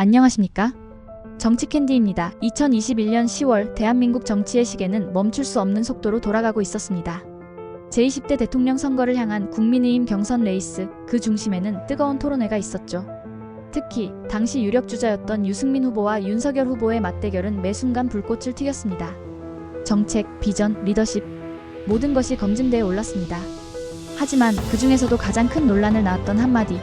안녕하십니까? 정치캔디입니다. 2021년 10월 대한민국 정치의 시계는 멈출 수 없는 속도로 돌아가고 있었습니다. 제20대 대통령 선거를 향한 국민의힘 경선 레이스, 그 중심에는 뜨거운 토론회가 있었죠. 특히 당시 유력 주자였던 유승민 후보와 윤석열 후보의 맞대결은 매 순간 불꽃을 튀겼습니다. 정책, 비전, 리더십, 모든 것이 검증대에 올랐습니다. 하지만 그 중에서도 가장 큰 논란을 낳았던 한마디.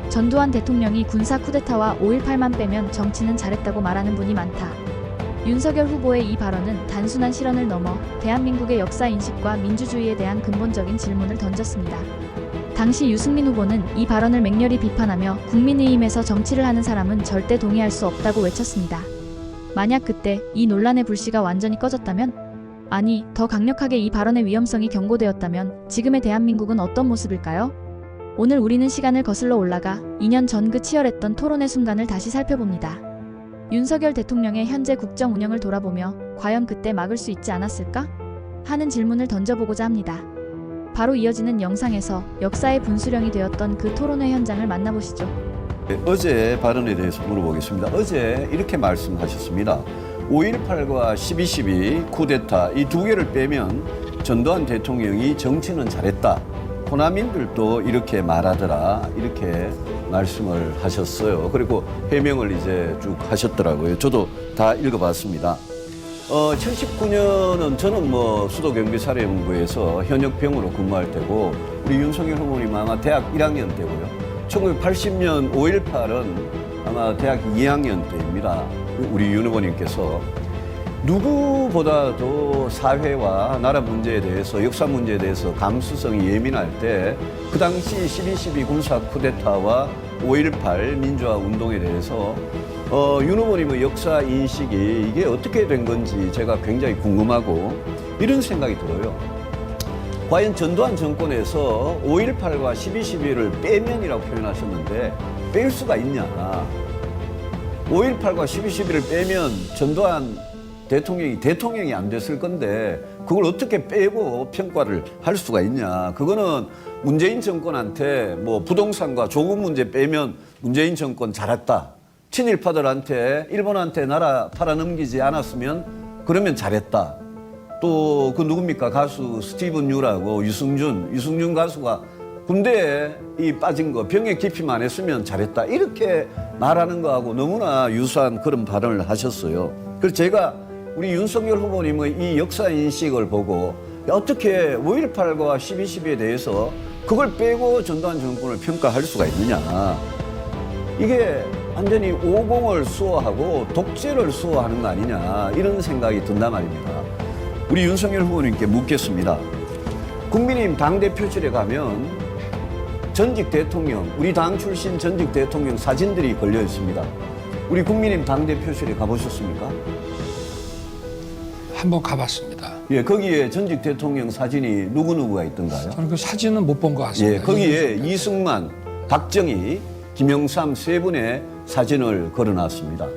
전두환 대통령이 군사 쿠데타와 5.18만 빼면 정치는 잘했다고 말하는 분이 많다. 윤석열 후보의 이 발언은 단순한 실언을 넘어 대한민국의 역사 인식과 민주주의에 대한 근본적인 질문을 던졌습니다. 당시 유승민 후보는 이 발언을 맹렬히 비판하며 국민의힘에서 정치를 하는 사람은 절대 동의할 수 없다고 외쳤습니다. 만약 그때 이 논란의 불씨가 완전히 꺼졌다면, 아니, 더 강력하게 이 발언의 위험성이 경고되었다면 지금의 대한민국은 어떤 모습일까요? 오늘 우리는 시간을 거슬러 올라가 2년 전 그 치열했던 토론의 순간을 다시 살펴봅니다. 윤석열 대통령의 현재 국정 운영을 돌아보며 과연 그때 막을 수 있지 않았을까? 하는 질문을 던져보고자 합니다. 바로 이어지는 영상에서 역사의 분수령이 되었던 그 토론회 현장을 만나보시죠. 어제 발언에 대해서 물어보겠습니다. 어제 이렇게 말씀하셨습니다. 5.18과 12.12 쿠데타 이 두 개를 빼면 전두환 대통령이 정치는 잘했다. 호남인들도 이렇게 말하더라. 이렇게 말씀을 하셨어요. 그리고 해명을 이제 쭉 하셨더라고요. 저도 다 읽어봤습니다. 79년은 저는 수도경비사령부에서 현역병으로 근무할 때고 우리 윤석열 후보님 아마 대학 1학년 때고요. 1980년 5.18은 아마 대학 2학년 때입니다. 우리 윤 후보님께서 누구보다도 사회와 나라 문제에 대해서 역사 문제에 대해서 감수성이 예민할 때 그 당시 12.12 군사 쿠데타와 5.18 민주화 운동에 대해서 윤 후보님의 역사 인식이 이게 어떻게 된 건지 제가 굉장히 궁금하고 이런 생각이 들어요. 과연 전두환 정권에서 5.18과 12.12를 빼면이라고 표현하셨는데 뺄 수가 있냐. 5.18과 12.12를 빼면 전두환 대통령이 안 됐을 건데 그걸 어떻게 빼고 평가를 할 수가 있냐. 그거는 문재인 정권한테 부동산과 조국 문제 빼면 문재인 정권 잘했다. 친일파들한테 일본한테 나라 팔아넘기지 않았으면 그러면 잘했다. 또 그 누굽니까? 가수 스티븐 유라고 유승준 가수가 군대에 빠진 거 병역 기피만 했으면 잘했다. 이렇게 말하는 거하고 너무나 유사한 그런 발언을 하셨어요. 그래서 제가 우리 윤석열 후보님의 이 역사 인식을 보고 어떻게 5.18과 12.12에 대해서 그걸 빼고 전두환 정권을 평가할 수가 있느냐. 이게 완전히 오공을 수호하고 독재를 수호하는 거 아니냐 이런 생각이 든단 말입니다. 우리 윤석열 후보님께 묻겠습니다. 국민의힘 당대표실에 가면 전직 대통령, 우리 당 출신 전직 대통령 사진들이 걸려 있습니다. 우리 국민의힘 당대표실에 가보셨습니까? 한번 가봤습니다. 예, 거기에 전직 대통령 사진이 누구누구가 있던가요? 저는 그 사진은 못 본 것 같습니다. 예, 거기에 이승만, 박정희, 김영삼 세 분의 사진을 걸어놨습니다.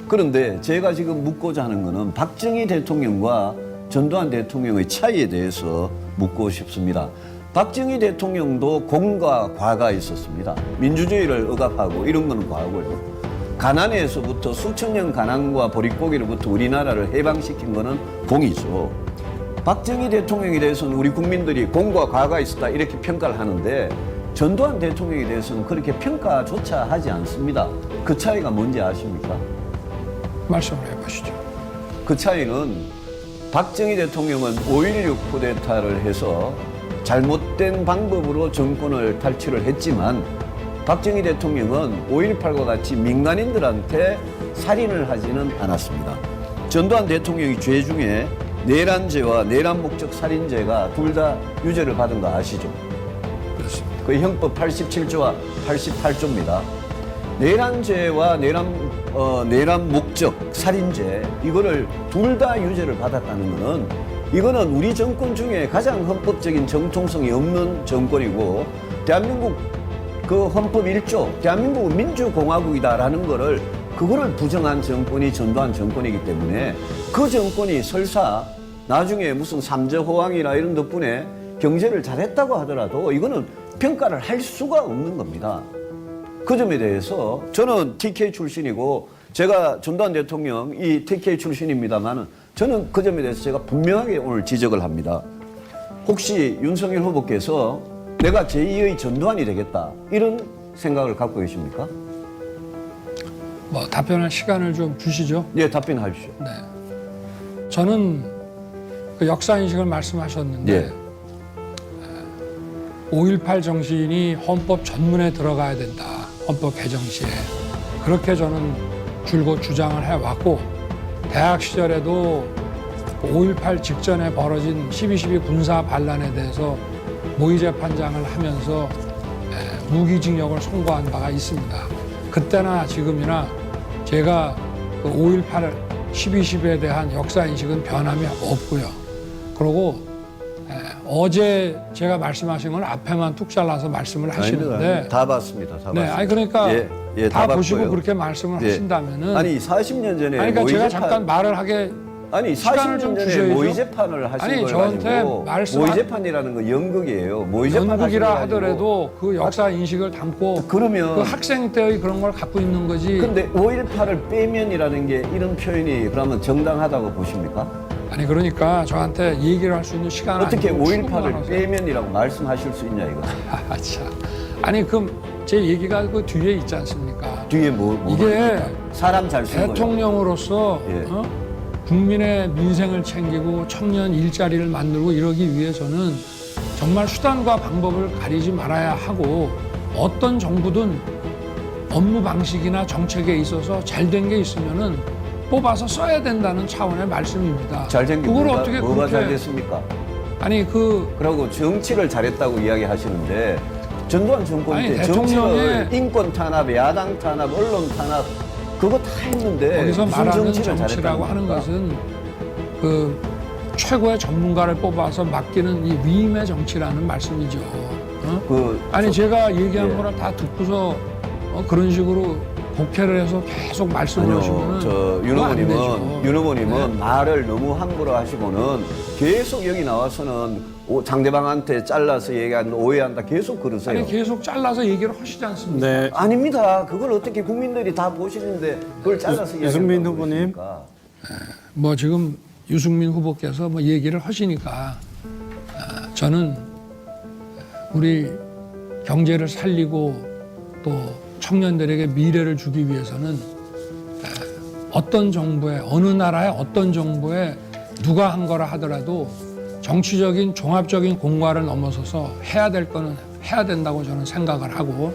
그런데 제가 지금 묻고자 하는 것은 박정희 대통령과 전두환 대통령의 차이에 대해서 묻고 싶습니다. 박정희 대통령도 공과 과가 있었습니다. 민주주의를 억압하고 이런 거는 과고요. 가난에서부터 수천 년 가난과 보릿고기로부터 우리나라를 해방시킨 거는 공이죠. 박정희 대통령에 대해서는 우리 국민들이 공과 과가 있었다 이렇게 평가를 하는데 전두환 대통령에 대해서는 그렇게 평가조차 하지 않습니다. 그 차이가 뭔지 아십니까? 말씀을 해보시죠. 그 차이는 박정희 대통령은 5.16 쿠데타를 해서 잘못된 방법으로 정권을 탈취를 했지만 박정희 대통령은 5.18과 같이 민간인들한테 살인을 하지는 않았습니다. 전두환 대통령의 죄 중에 내란죄와 내란 목적 살인죄가 둘 다 유죄를 받은 거 아시죠? 그렇습니다. 그 형법 87조와 88조입니다. 내란죄와 내란 목적 살인죄 이거를 둘 다 유죄를 받았다는 것은 이거는 우리 정권 중에 가장 헌법적인 정통성이 없는 정권이고 대한민국 그 헌법 1조 대한민국은 민주공화국이다라는 그거를 부정한 정권이 전두환 정권이기 때문에 그 정권이 설사 나중에 무슨 삼재호황이나 이런 덕분에 경제를 잘했다고 하더라도 이거는 평가를 할 수가 없는 겁니다. 그 점에 대해서 저는 TK 출신이고 제가 전두환 대통령 이 TK 출신입니다만 저는 그 점에 대해서 제가 분명하게 오늘 지적을 합니다. 혹시 윤석열 후보께서 내가 제2의 전두환이 되겠다 이런 생각을 갖고 계십니까? 뭐 답변할 시간을 좀 주시죠. 예, 답변하십시오. 네. 저는 그 역사 인식을 말씀하셨는데 예. 5.18 정신이 헌법 전문에 들어가야 된다. 헌법 개정 시에. 그렇게 저는 줄곧 주장을 해왔고 대학 시절에도 5.18 직전에 벌어진 12.12 군사 반란에 대해서 모의재판장을 하면서 무기징역을 선고한 바가 있습니다. 그때나 지금이나 제가 그 5.18 12.12에 대한 역사인식은 변함이 없고요. 그리고 어제 제가 말씀하신 건 앞에만 뚝 잘라서 말씀을 하시는데 다 봤습니다. 다 네, 봤습니다. 아니 그러니까 예, 다 봤고요. 보시고 그렇게 말씀을 예. 하신다면은 아니 40년 전에 아니, 그러니까 제가 모의재판- 잠깐 말을 하게 아니 시간을 40년 좀 전에 주셔야죠. 모의재판을 하신 아니, 걸 저한테 가지고 말씀하- 모의재판이라는 건 연극이에요. 모의재판 연극이라 하신 거 가지고 하더라도 그 역사 인식을 담고 그러면 그 학생 때의 그런 걸 갖고 있는 거지. 근데 5.18을 빼면이라는 게 이런 표현이 그러면 정당하다고 보십니까? 아니 그러니까 저한테 얘기를 할 수 있는 시간은 어떻게 아니고 5.18을 출근하라고 빼면이라고 말씀하실 수 있냐 이거. 아, 참. 아니 그럼 제 얘기가 그 뒤에 있지 않습니까? 뒤에 뭐 이게 사람 잘 쓴 거예요. 대통령으로서 예. 국민의 민생을 챙기고 청년 일자리를 만들고 이러기 위해서는 정말 수단과 방법을 가리지 말아야 하고 어떤 정부든 업무 방식이나 정책에 있어서 잘된 게 있으면은 뽑아서 써야 된다는 차원의 말씀입니다. 잘된 게 그걸 뭐가, 어떻게 뭐가 그렇게 잘 됐습니까? 아니 그 그리고 정치를 잘했다고 이야기하시는데 전두환 정권 아니, 때 대통령의- 정치를 인권 탄압, 야당 탄압, 언론 탄압 그거 다 했는데 거기서 무슨 말하는 정치를 정치라고 잘했다는 하는 겁니까? 것은 그 최고의 전문가를 뽑아서 맡기는 이 위임의 정치라는 말씀이죠. 아니 제가 얘기한 예. 거를 다 듣고서 그런 식으로 곡해를 해서 계속 말씀을 아니요, 하시면은 저 윤 그거 안 되죠. 후보님은 윤 후보님은 말을 너무 함부로 하시고는 계속 여기 나와서는 상대방한테 잘라서 얘기한다, 오해한다 계속 그러세요. 아니 계속 잘라서 얘기를 하시지 않습니까? 네, 아닙니다. 그걸 어떻게 국민들이 다 보시는데 그걸 잘라서 유승민 이야기한다고 후보님. 그러십니까? 뭐 지금 유승민 후보께서 뭐 얘기를 하시니까 저는 우리 경제를 살리고 또 청년들에게 미래를 주기 위해서는 어떤 정부에 어느 나라의 어떤 정부에 누가 한 거라 하더라도 정치적인 종합적인 공과를 넘어서서 해야 될 거는 해야 된다고 저는 생각을 하고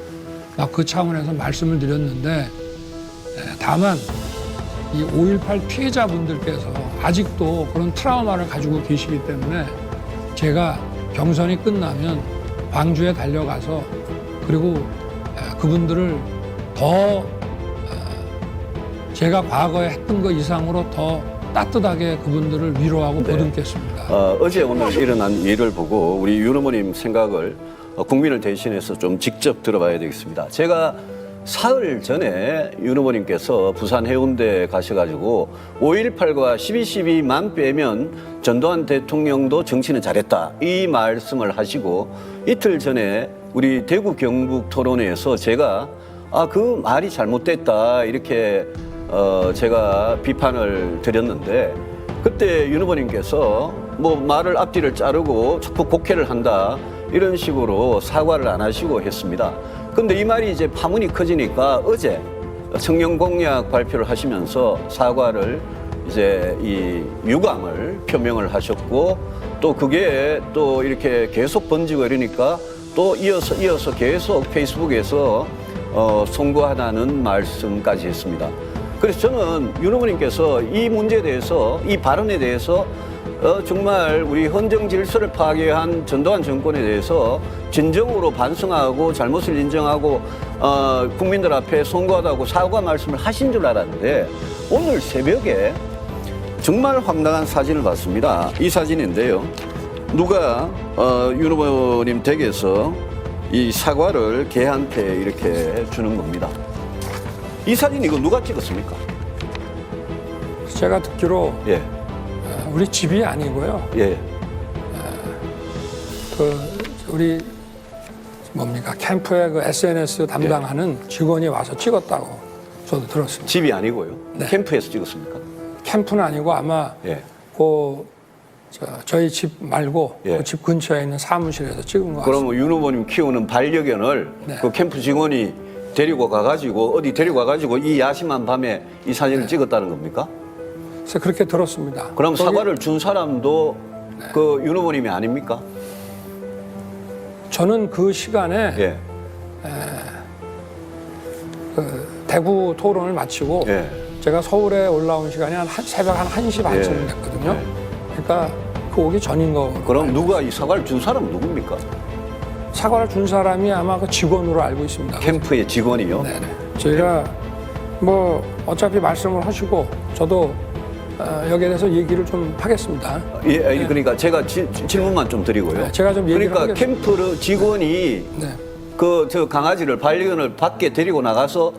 막 그 차원에서 말씀을 드렸는데 다만 이 5.18 피해자분들께서 아직도 그런 트라우마를 가지고 계시기 때문에 제가 경선이 끝나면 광주에 달려가서 그리고 그분들을 더 제가 과거에 했던 것 이상으로 더 따뜻하게 그분들을 위로하고 네. 보듬겠습니다. 어제 오늘 일어난 일을 보고 우리 윤 후보님 생각을 국민을 대신해서 좀 직접 들어봐야 되겠습니다. 제가 사흘 전에 윤 후보님께서 부산 해운대에 가셔가지고 5.18과 12.12만 빼면 전두환 대통령도 정치는 잘했다 이 말씀을 하시고 이틀 전에 우리 대구 경북 토론회에서 제가 그 말이 잘못됐다 이렇게 제가 비판을 드렸는데 그때 윤 후보님께서 뭐 말을 앞뒤를 자르고 자꾸 곡해를 한다 이런 식으로 사과를 안 하시고 했습니다. 근데 이 말이 이제 파문이 커지니까 어제 청년 공약 발표를 하시면서 사과를 이제 이 유감을 표명을 하셨고 또 그게 또 이렇게 계속 번지고 이러니까 또 이어서 계속 페이스북에서 송구하다는 말씀까지 했습니다. 그래서 저는 윤 후보님께서 이 문제에 대해서 이 발언에 대해서 정말 우리 헌정 질서를 파괴한 전두환 정권에 대해서 진정으로 반성하고 잘못을 인정하고 국민들 앞에 송구하다고 사과 말씀을 하신 줄 알았는데 오늘 새벽에 정말 황당한 사진을 봤습니다. 이 사진인데요. 누가 윤 후보님 댁에서 이 사과를 개한테 이렇게 주는 겁니다. 이 사진 이거 누가 찍었습니까? 제가 듣기로 예, 우리 집이 아니고요. 예. 그 우리 뭡니까 캠프의 그 SNS 담당하는 직원이 와서 찍었다고 저도 들었습니다. 집이 아니고요. 네. 캠프에서 찍었습니까? 캠프는 아니고 아마 예. 저희 집 말고 예. 그 집 근처에 있는 사무실에서 찍은 거 같습니다. 그러면 윤 후보님 키우는 반려견을 네. 그 캠프 직원이 데리고 가가지고 어디 데리고 가가지고 이 야심한 밤에 이 사진을 찍었다는 겁니까? 그래서 그렇게 들었습니다. 그럼 거기 사과를 준 사람도 네. 그 윤 후보님이 아닙니까? 저는 그 시간에 예. 그 대구 토론을 마치고 예. 제가 서울에 올라온 시간이 새벽 한 1시 반쯤 예. 됐거든요. 예. 그러니까 그 오기 전인 거. 그럼 누가 이 사과를 준 사람은 누굽니까? 사과를 준 사람이 아마 그 직원으로 알고 있습니다. 캠프의 직원이요? 네네. 저희가 뭐 어차피 말씀을 하시고 저도 여기에 대해서 얘기를 좀 하겠습니다. 예, 아니, 그러니까 제가 질문만 좀 드리고요. 네, 제가 좀 얘기를 그러니까 하겠습니다. 캠프 직원이 네. 그 저 강아지를 반려견을 밖에 데리고 나가서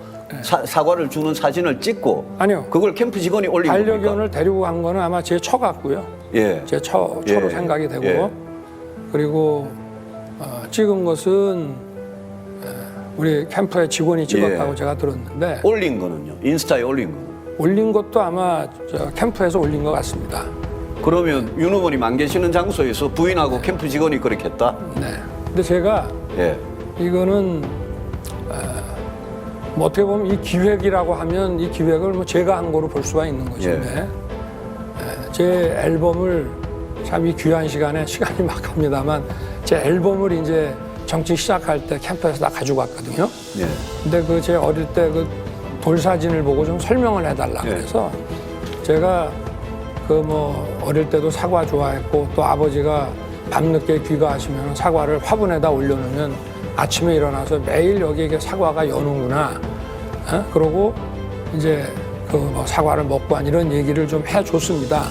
사과를 주는 사진을 찍고 아니요. 그걸 캠프 직원이 올린 겁니까? 반려견을 데리고 간 거는 아마 제 처 같고요. 예. 제 처로 예. 생각이 되고 예. 그리고 찍은 것은 우리 캠프의 직원이 찍었다고 예. 제가 들었는데 올린 거는요? 인스타에 올린 거는? 올린 것도 아마 저 캠프에서 올린 것 같습니다. 그러면 윤 후보님 안 계시는 장소에서 부인하고 캠프 직원이 그렇게 했다? 네. 근데 제가 예. 이거는 뭐 어떻게 보면 이 기획이라고 하면 이 기획을 뭐 제가 한 거로 볼 수가 있는 것인데 제 앨범을 참 이 귀한 시간이 막합니다만 제 앨범을 이제 정치 시작할 때 캠프에서 다 가지고 왔거든요. 예. 근데 그 제 어릴 때 그 돌사진을 보고 좀 설명을 해달라 예. 그래서 제가 그 뭐 어릴 때도 사과 좋아했고 또 아버지가 밤늦게 귀가하시면 사과를 화분에다 올려놓으면 아침에 일어나서 매일 여기에 사과가 여는구나. 그러고 이제 그 뭐 사과를 먹고 한 이런 얘기를 좀 해줬습니다.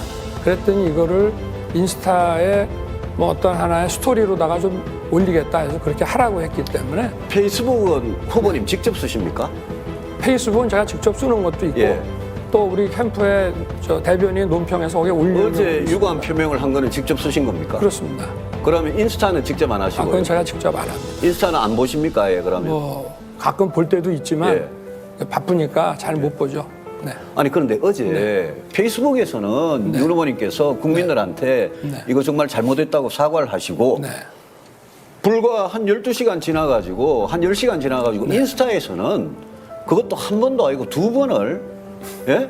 그랬더니 이거를 인스타에 뭐 어떤 하나의 스토리로다가 좀 올리겠다 해서 그렇게 하라고 했기 때문에 페이스북은 후보님 직접 쓰십니까? 페이스북은 제가 직접 쓰는 것도 있고 예. 또 우리 캠프의 저 대변인 논평에서 거기에 올리는 어제 경우도 있습니다. 유감 표명을 한 거는 직접 쓰신 겁니까? 그렇습니다. 그러면 인스타는 직접 안 하시고요? 그건 제가 직접 안 합니다. 인스타는 안 보십니까? 예, 그러면. 뭐 가끔 볼 때도 있지만 예. 바쁘니까 잘 못 보죠. 네. 아니 그런데 어제 페이스북에서는 윤 후보님께서 국민들한테 네. 이거 정말 잘못했다고 사과를 하시고 네. 불과 한 12시간 지나가지고 한 10시간 지나가지고 인스타에서는 그것도 한 번도 아니고 두 번을 예?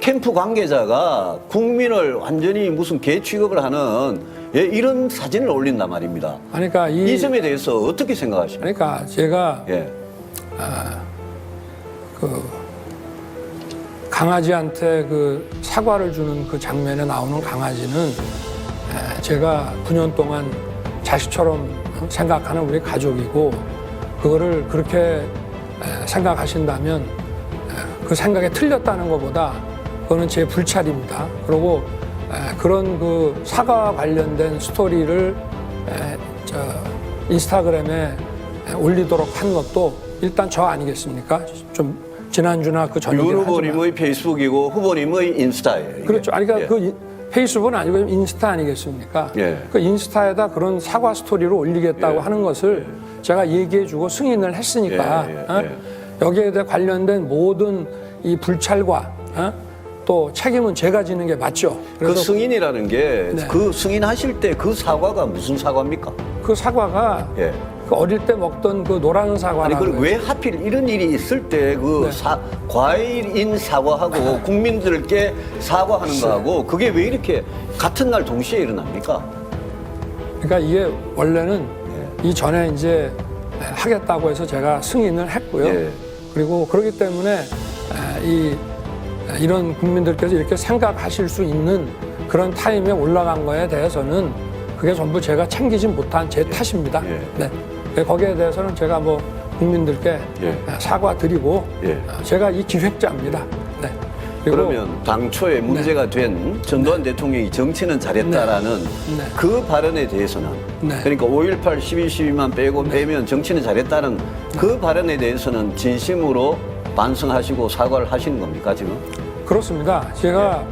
캠프 관계자가 국민을 완전히 무슨 개 취급을 하는 예? 이런 사진을 올린단 말입니다. 그러니까 이 점에 대해서 어떻게 생각하십니까? 그러니까 제가 예. 그 강아지한테 그 사과를 주는 그 장면에 나오는 강아지는 제가 9년 동안 자식처럼 생각하는 우리 가족이고 그거를 그렇게 생각하신다면 그 생각에 틀렸다는 것보다 그거는 제 불찰입니다. 그리고 그런 그 사과와 관련된 스토리를 인스타그램에 올리도록 한 것도 일단 저 아니겠습니까? 좀 지난주나 그 윤 전이긴 하지만 후보님의 페이스북이고 후보님의 인스타예요. 이게. 그렇죠. 아니, 그러니까 예. 그 페이스북은 아니고 인스타 아니겠습니까? 예. 그 인스타에다 그런 사과 스토리를 올리겠다고 예. 하는 것을 제가 얘기해주고 승인을 했으니까 예, 예, 어? 예. 여기에 대해 관련된 모든 이 불찰과 또 책임은 제가 지는 게 맞죠. 그 승인이라는 게 네. 그 승인하실 때 그 사과가 무슨 사과입니까? 그 사과가 예. 그 어릴 때 먹던 그 노란 아니 사과라고 그걸 왜 하필 이런 일이 있을 때 그 네. 과일인 사과하고 국민들께 사과하는 거하고 그게 왜 이렇게 같은 날 동시에 일어납니까? 그러니까 이게 원래는 예. 이전에 이제 하겠다고 해서 제가 승인을 했고요. 예. 그리고 그렇기 때문에 이런 국민들께서 이렇게 생각하실 수 있는 그런 타임에 올라간 거에 대해서는 그게 전부 제가 챙기지 못한 제 탓입니다. 예. 네. 거기에 대해서는 제가 뭐 국민들께 예. 사과드리고 예. 제가 이 기획자입니다. 네. 그리고 그러면 당초에 문제가 된 전두환 대통령이 정치는 잘했다라는 네. 그 발언에 대해서는 네. 그러니까 5.18, 12.12만 빼면 정치는 잘했다는 그 발언에 대해서는 진심으로 반성하시고 사과를 하시는 겁니까 지금? 그렇습니다. 제가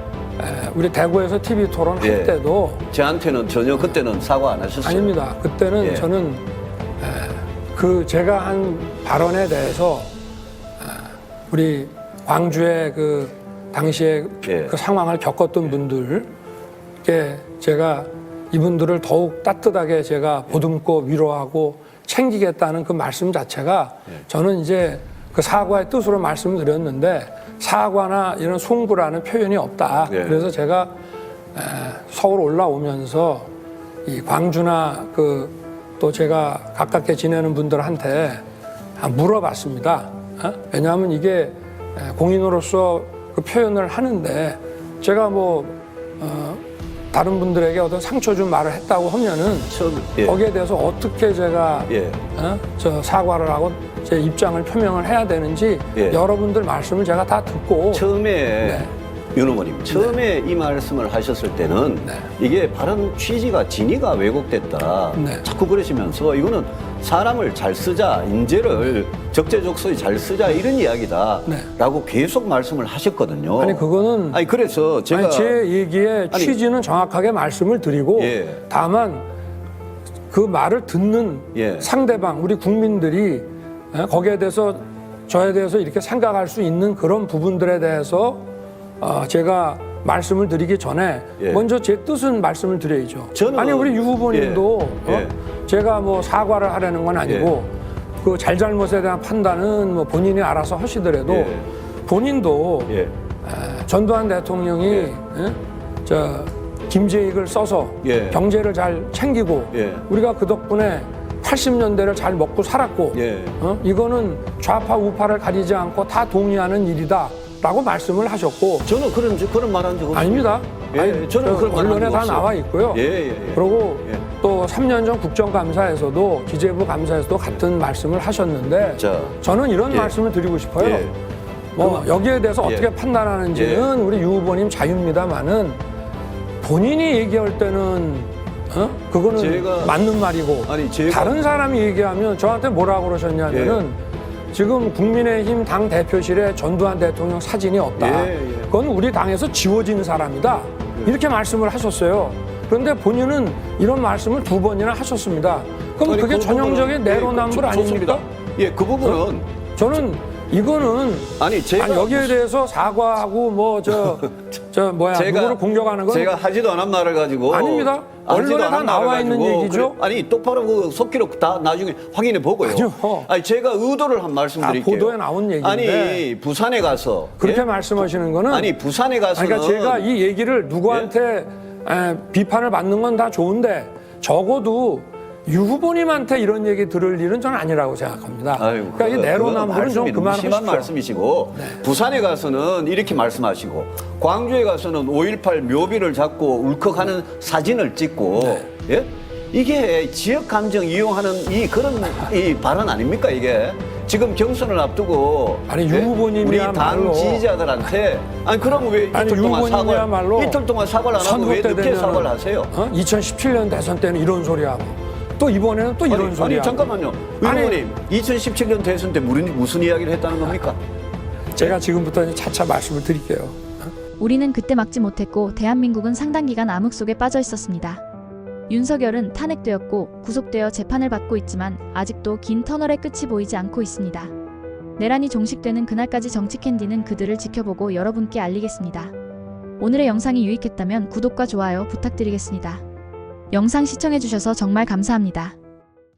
우리 대구에서 TV 토론 할 예. 때도 저한테는 전혀 그때는 사과 안 하셨어요. 아닙니다. 그때는 예. 저는 그 제가 한 발언에 대해서 우리 광주의 그 당시에 예. 그 상황을 겪었던 분들께 제가 이분들을 더욱 따뜻하게 제가 보듬고 위로하고 챙기겠다는 그 말씀 자체가 저는 이제 그 사과의 뜻으로 말씀을 드렸는데 사과나 이런 송구라는 표현이 없다. 예. 그래서 제가 서울 올라오면서 이 광주나 그 또 제가 가깝게 지내는 분들한테 물어봤습니다. 왜냐하면 이게 공인으로서 그 표현을 하는데 제가 뭐 다른 분들에게 어떤 상처 준 말을 했다고 하면은 예. 거기에 대해서 어떻게 제가 예. 저 사과를 하고 제 입장을 표명을 해야 되는지 예. 여러분들 말씀을 제가 다 듣고 처음에 윤 의원님 처음에 이 말씀을 하셨을 때는 네. 이게 발언 취지가 진위가 왜곡됐다. 네. 자꾸 그러시면서 이거는 사람을 잘 쓰자, 인재를 적재적소에 잘 쓰자 이런 이야기다. 네. 라고 계속 말씀을 하셨거든요. 아니 그거는 아니 그래서 제가 아니, 제 얘기의 아니, 취지는 정확하게 말씀을 드리고 예. 다만 그 말을 듣는 예. 상대방 우리 국민들이 거기에 대해서 저에 대해서 이렇게 생각할 수 있는 그런 부분들에 대해서 제가 말씀을 드리기 전에 예. 먼저 제 뜻은 말씀을 드려야죠. 저는- 아니 우리 유 후보님도 예. 제가 뭐 사과를 하려는 건 아니고 그 잘잘못에 대한 판단은 뭐 본인이 알아서 하시더라도 예. 본인도 예. 전두환 대통령이 저 김재익을 써서 예. 경제를 잘 챙기고 예. 우리가 그 덕분에 80년대를 잘 먹고 살았고 예. 이거는 좌파 우파를 가리지 않고 다 동의하는 일이다라고 말씀을 하셨고 저는 그런 말 한 적 없습니다. 아닙니다. 예, 아니, 저는 그런 말한 언론에 적 다 없어요. 나와 있고요. 예. 그리고 예. 또 3년 전 국정감사에서도 기재부 감사에서도 같은 말씀을 하셨는데 자, 저는 이런 예. 말씀을 드리고 싶어요. 예. 뭐 여기에 대해서 예. 어떻게 판단하는지는 우리 유 후보님 자유입니다만은 본인이 얘기할 때는 그거는 제가- 맞는 말이고 아니, 제가- 다른 사람이 얘기하면 저한테 뭐라고 그러셨냐면은 지금 국민의힘 당 대표실에 전두환 대통령 사진이 없다. 예. 그건 우리 당에서 지워진 사람이다. 이렇게 말씀을 하셨어요. 그런데 본인은 이런 말씀을 2번이나 하셨습니다. 그럼 아니, 그게 그 전형적인 부분은- 내로남불 예, 아닙니까? 좋습니다. 예, 그 부분은 저는 이거는 아니 제가 여기에 대해서 사과하고 뭐 누구를 공격하는 건 제가 하지도 않은 말을 가지고 아닙니다. 하지도 언론에 다 않은 나와 말을 있는 가지고 얘기죠. 아니 똑바로 그 속기록 다 나중에 확인해 보고요. 아니요. 아니 제가 의도를 한 말씀드릴게요. 보도에 나온 얘기인데. 아니 부산에 가서 그렇게 예? 말씀하시는 거는 아니 부산에 가서는 그러니까 제가 이 얘기를 누구한테 비판을 받는 건 다 좋은데 적어도 유 후보님한테 이런 얘기 들을 일은 저는 아니라고 생각합니다. 아유, 그러니까 이 내로남불은 좀 말씀이 너무 심한 그만하십시오. 말씀이시고 부산에 가서는 이렇게 말씀하시고 광주에 가서는 5.18 묘비를 잡고 울컥하는 사진을 찍고 예? 이게 지역 감정 이용하는 그런 발언 아닙니까 이게? 지금 경선을 앞두고 아니, 유 후보님이야말로 우리 당 지지자들한테 아니 그럼 왜 아니, 이틀 유 동안 후보님이야말로 이틀 동안 사과를 안 하고 선거 왜 때 늦게 되면은 사과를 하세요? 2017년 대선 때는 이런 소리 하고 또 이번에는 또 이런 소리 아니 하고 잠깐만요. 아니, 의원님 2017년 대선 때 무슨 이야기를 했다는 겁니까? 제가 지금부터 이제 차차 말씀을 드릴게요. 우리는 그때 막지 못했고 대한민국은 상당 기간 암흑 속에 빠져 있었습니다. 윤석열은 탄핵되었고 구속되어 재판을 받고 있지만 아직도 긴 터널의 끝이 보이지 않고 있습니다. 내란이 종식되는 그날까지 정치 캔디는 그들을 지켜보고 여러분께 알리겠습니다. 오늘의 영상이 유익했다면 구독과 좋아요 부탁드리겠습니다. 영상 시청해주셔서 정말 감사합니다.